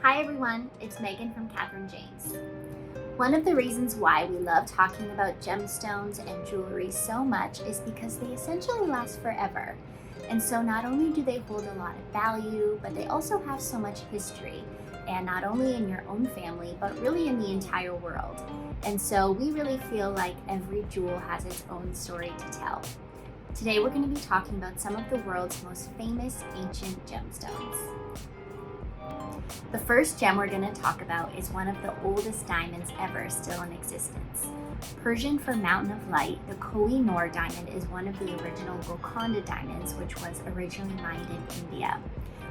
Hi everyone, it's Megan from Catherine James. One of the reasons why we love talking about gemstones and jewelry so much is because they essentially last forever. And so not only do they hold a lot of value, but they also have so much history, and not only in your own family, but really in the entire world. And so we really feel like every jewel has its own story to tell. Today we're going to be talking about some of the world's most famous ancient gemstones. The first gem we're going to talk about is one of the oldest diamonds ever still in existence. Persian for Mountain of Light, the Koh-i-Noor diamond is one of the original Golconda diamonds, which was originally mined in India.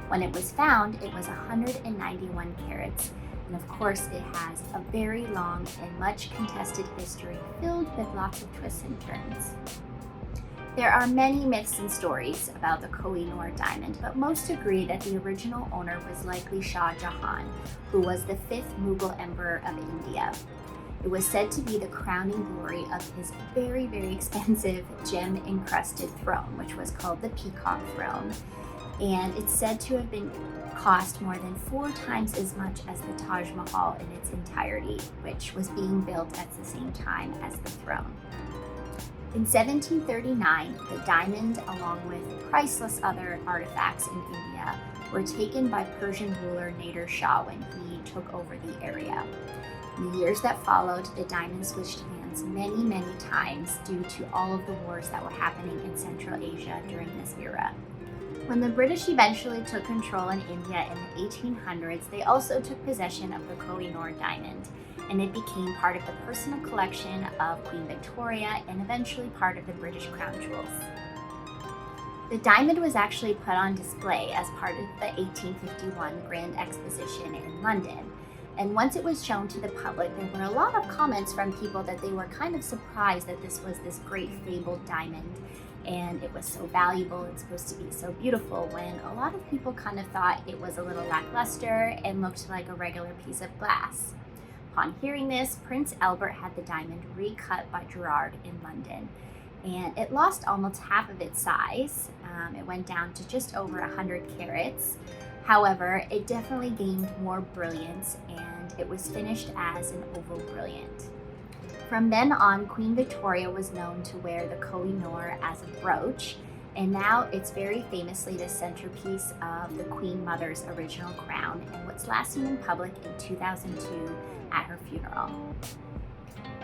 When it was found, it was 191 carats, and of course it has a very long and much contested history filled with lots of twists and turns. There are many myths and stories about the Koh-i-Noor diamond, but most agree that the original owner was likely Shah Jahan, who was the 5th Mughal emperor of India. It was said to be the crowning glory of his very, very expensive gem-encrusted throne, which was called the Peacock Throne. And it's said to have been cost more than 4 times as much as the Taj Mahal in its entirety, which was being built at the same time as the throne. In 1739, the diamond, along with priceless other artifacts in India, were taken by Persian ruler Nader Shah when he took over the area. In the years that followed, the diamond switched hands many times due to all of the wars that were happening in Central Asia during this era. When the British eventually took control in India in the 1800s, they also took possession of the Koh-i-Noor diamond, and it became part of the personal collection of Queen Victoria and eventually part of the British crown jewels. The diamond was actually put on display as part of the 1851 Grand Exposition in London. And once it was shown to the public, there were a lot of comments from people that they were kind of surprised that this was this great fabled diamond and it was so valuable and supposed to be so beautiful, when a lot of people kind of thought it was a little lackluster and looked like a regular piece of glass. Upon hearing this, Prince Albert had the diamond recut by Gerard in London, and it lost almost half of its size. It went down to just over 100 carats. However, it definitely gained more brilliance, and it was finished as an oval brilliant. From then on, Queen Victoria was known to wear the Koh-i-Noor as a brooch, and now it's very famously the centerpiece of the Queen Mother's original crown and what's last seen in public in 2002 at her funeral.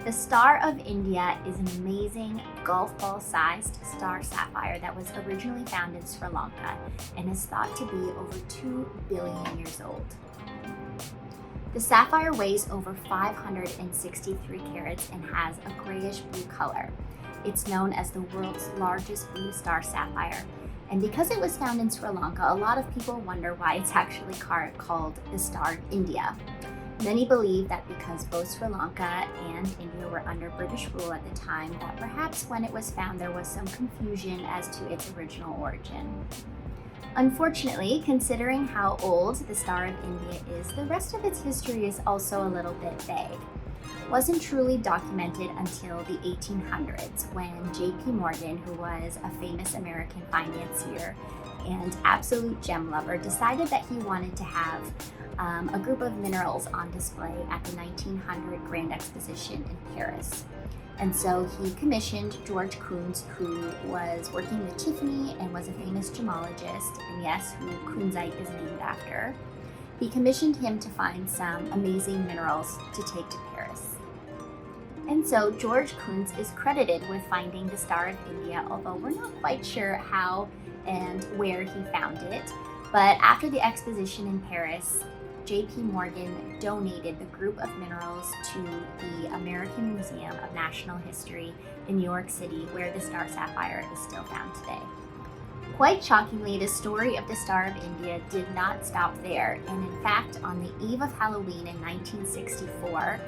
The Star of India is an amazing golf ball sized star sapphire that was originally found in Sri Lanka and is thought to be over 2 billion years old. The sapphire weighs over 563 carats and has a grayish blue color. It's known as the world's largest blue star sapphire. And because it was found in Sri Lanka, a lot of people wonder why it's actually called the Star of India. Many believe that because both Sri Lanka and India were under British rule at the time, that perhaps when it was found there was some confusion as to its original origin. Unfortunately, considering how old the Star of India is, the rest of its history is also a little bit vague. It wasn't truly documented until the 1800s when J.P. Morgan, who was a famous American financier and absolute gem lover, decided that he wanted to have a group of minerals on display at the 1900 Grand Exposition in Paris. And so he commissioned George Kunz, who was working with Tiffany and was a famous gemologist, and yes, who kunzite is named after. He commissioned him to find some amazing minerals to take to Paris. And so George Kunz is credited with finding the Star of India, although we're not quite sure how and where he found it. But after the exposition in Paris, J.P. Morgan donated the group of minerals to the American Museum of National History in New York City, where the star sapphire is still found today. Quite shockingly, the story of the Star of India did not stop there, and in fact, on the eve of Halloween in 1964,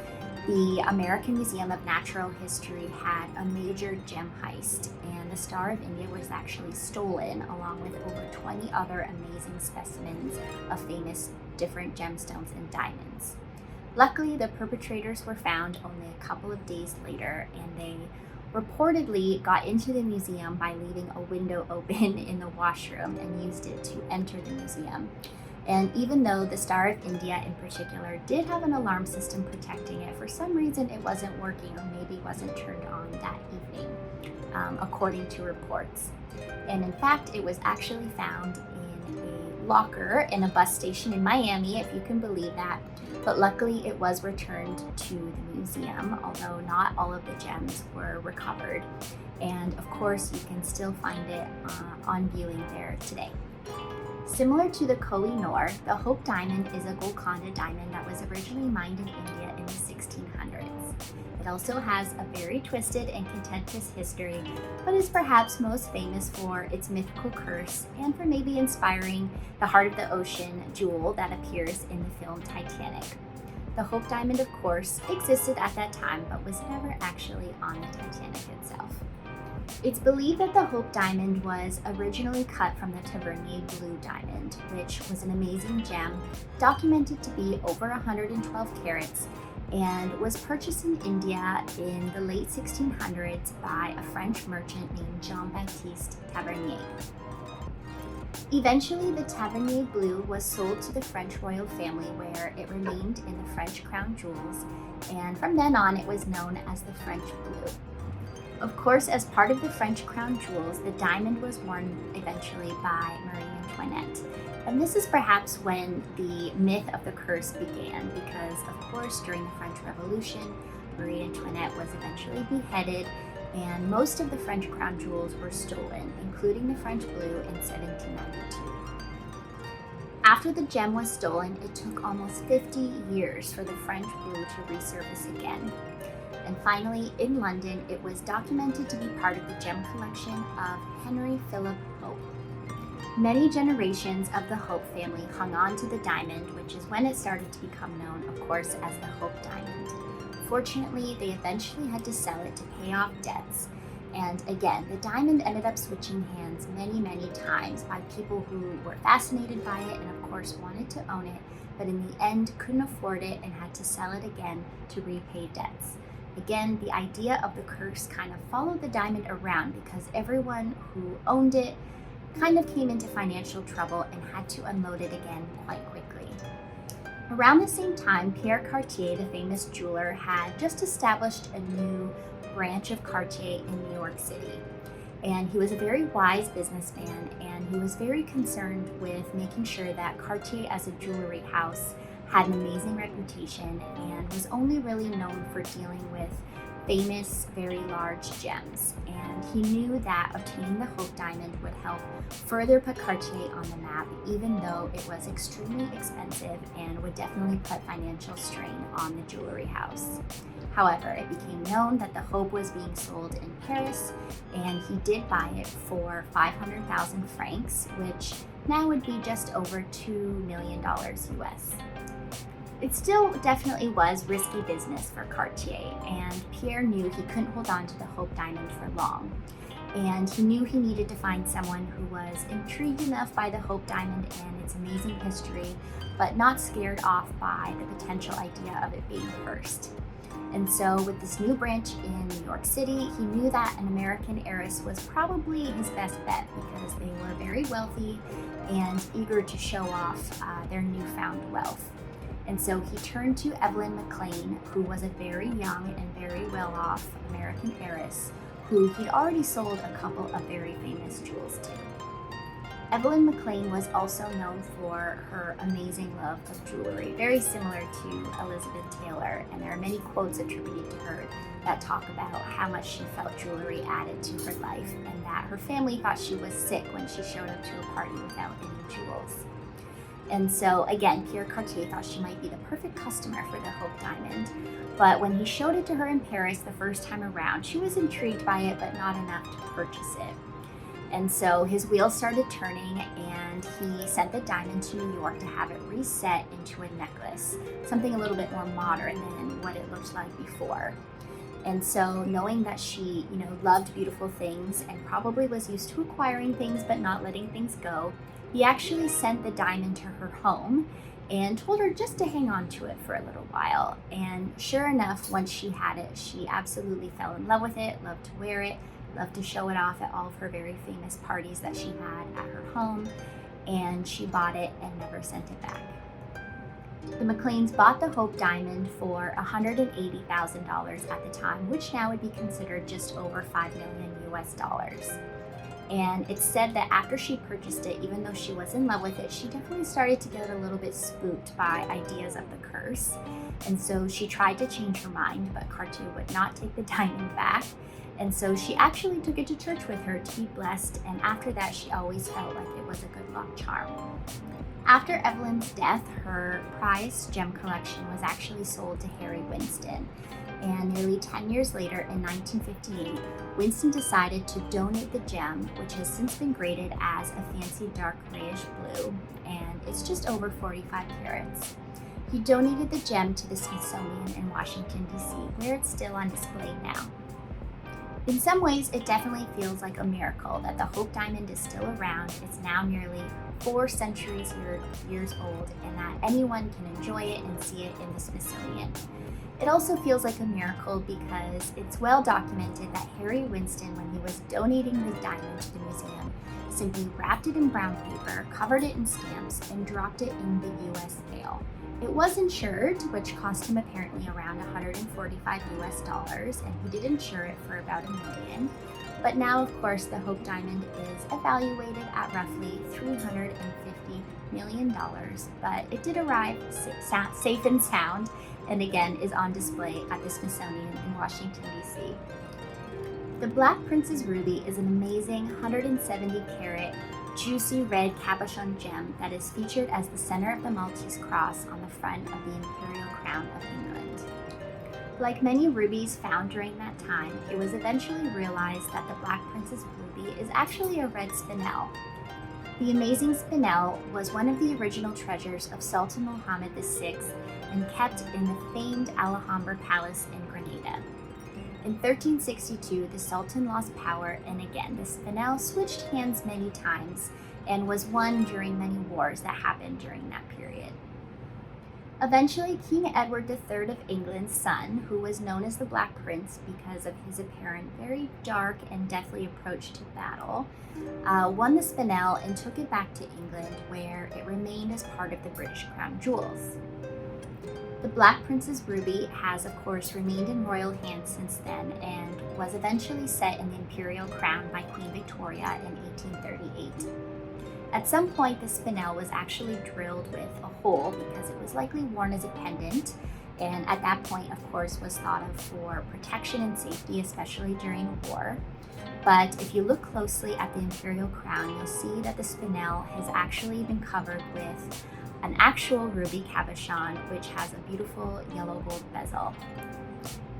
the American Museum of Natural History had a major gem heist, and the Star of India was actually stolen along with over 20 other amazing specimens of famous different gemstones and diamonds. Luckily, the perpetrators were found only a couple of days later, and they reportedly got into the museum by leaving a window open in the washroom and used it to enter the museum. And even though the Star of India in particular did have an alarm system protecting it, for some reason it wasn't working or maybe wasn't turned on that evening, according to reports. And in fact, it was actually found in a locker in a bus station in Miami, if you can believe that. But luckily it was returned to the museum, although not all of the gems were recovered. And of course, you can still find it on viewing there today. Similar to the Koh-i-Noor, the Hope Diamond is a Golconda diamond that was originally mined in India in the 1600s. It also has a very twisted and contentious history, but is perhaps most famous for its mythical curse and for maybe inspiring the heart of the ocean jewel that appears in the film Titanic. The Hope Diamond, of course, existed at that time, but was never actually on the Titanic itself. It's believed that the Hope Diamond was originally cut from the Tavernier Blue Diamond, which was an amazing gem, documented to be over 112 carats, and was purchased in India in the late 1600s by a French merchant named Jean-Baptiste Tavernier. Eventually, the Tavernier Blue was sold to the French royal family, where it remained in the French crown jewels, and from then on it was known as the French Blue. Of course, as part of the French crown jewels, the diamond was worn eventually by Marie Antoinette. And this is perhaps when the myth of the curse began, because of course during the French Revolution, Marie Antoinette was eventually beheaded, and most of the French crown jewels were stolen, including the French Blue in 1792. After the gem was stolen, it took almost 50 years for the French Blue to resurface again. And finally, in London, it was documented to be part of the gem collection of Henry Philip Hope. Many generations of the Hope family hung on to the diamond, which is when it started to become known, of course, as the Hope Diamond. Fortunately, they eventually had to sell it to pay off debts. And again, the diamond ended up switching hands many times by people who were fascinated by it and of course wanted to own it, but in the end couldn't afford it and had to sell it again to repay debts. Again, the idea of the curse kind of followed the diamond around because everyone who owned it kind of came into financial trouble and had to unload it again quite quickly. Around the same time, Pierre Cartier, the famous jeweler, had just established a new branch of Cartier in New York City. And he was a very wise businessman, and he was very concerned with making sure that Cartier as a jewelry house had an amazing reputation and was only really known for dealing with famous, very large gems. And he knew that obtaining the Hope Diamond would help further put Cartier on the map, even though it was extremely expensive and would definitely put financial strain on the jewelry house. However, it became known that the Hope was being sold in Paris, and he did buy it for 500,000 francs, which now would be just over $2 million US. It still definitely was risky business for Cartier, and Pierre knew he couldn't hold on to the Hope Diamond for long. And he knew he needed to find someone who was intrigued enough by the Hope Diamond and its amazing history, but not scared off by the potential idea of it being cursed. And so with this new branch in New York City, he knew that an American heiress was probably his best bet because they were very wealthy and eager to show off their newfound wealth. And so he turned to Evelyn McLean, who was a very young and very well-off American heiress who he'd already sold a couple of very famous jewels to. Evelyn McLean was also known for her amazing love of jewelry, very similar to Elizabeth Taylor, and there are many quotes attributed to her that talk about how much she felt jewelry added to her life and that her family thought she was sick when she showed up to a party without any jewels. And so again, Pierre Cartier thought she might be the perfect customer for the Hope Diamond, but when he showed it to her in Paris the first time around, she was intrigued by it, but not enough to purchase it. And so his wheels started turning, and he sent the diamond to New York to have it reset into a necklace, something a little bit more modern than what it looked like before. And so knowing that she, loved beautiful things and probably was used to acquiring things but not letting things go, he actually sent the diamond to her home and told her just to hang on to it for a little while. And sure enough, once she had it, she absolutely fell in love with it, loved to wear it, loved to show it off at all of her very famous parties that she had at her home. and she bought it and never sent it back. The McLeans bought the Hope diamond for $180,000 at the time, which now would be considered just over $5 million US dollars. And it's said that after she purchased it, even though she was in love with it, she definitely started to get a little bit spooked by ideas of the curse. And so she tried to change her mind, but Cartier would not take the diamond back. And so she actually took it to church with her to be blessed, and after that she always felt like it was a good luck charm. After Evelyn's death, her prized gem collection was actually sold to Harry Winston. And nearly 10 years later, in 1958, Winston decided to donate the gem, which has since been graded as a fancy dark grayish blue, and it's just over 45 carats. He donated the gem to the Smithsonian in Washington, D.C., where it's still on display now. In some ways, it definitely feels like a miracle that the Hope diamond is still around. It's now nearly 4 centuries years old, and that anyone can enjoy it and see it in the Smithsonian. It also feels like a miracle because it's well documented that Harry Winston, when he was donating the diamond to the museum, simply wrapped it in brown paper, covered it in stamps, and dropped it in the US mail. It was insured, which cost him apparently around $145 US dollars, and he did insure it for about $1 million. But now, of course, the Hope diamond is evaluated at roughly $350 million, but it did arrive safe and sound, and again is on display at the Smithsonian in Washington, D.C. The Black Princess Ruby is an amazing 170 carat juicy red cabochon gem that is featured as the center of the Maltese cross on the front of the imperial crown of England. Like many rubies found during that time, it was eventually realized that the Black Princess Ruby is actually a red spinel. The amazing spinel was one of the original treasures of Sultan Muhammad VI and kept in the famed Alhambra Palace in Granada. In 1362, the Sultan lost power, and again, the spinel switched hands many times and was won during many wars that happened during that period. Eventually, King Edward III of England's son, who was known as the Black Prince because of his apparent very dark and deathly approach to battle, won the spinel and took it back to England, where it remained as part of the British crown jewels. The Black Princess Ruby has, of course, remained in royal hands since then and was eventually set in the imperial crown by Queen Victoria in 1838. At some point, the spinel was actually drilled with a hole because it was likely worn as a pendant, and at that point, of course, was thought of for protection and safety, especially during a war. But if you look closely at the imperial crown, you'll see that the spinel has actually been covered with an actual ruby cabochon, which has a beautiful yellow gold bezel.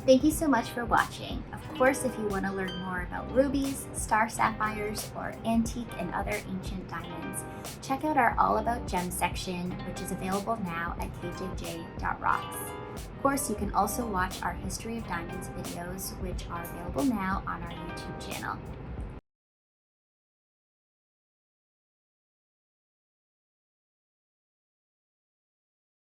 Thank you so much for watching. Of course, if you want to learn more about rubies, star sapphires, or antique and other ancient diamonds, check out our All About Gems section, which is available now at kjj.rocks. Of course, you can also watch our History of Diamonds videos, which are available now on our YouTube channel.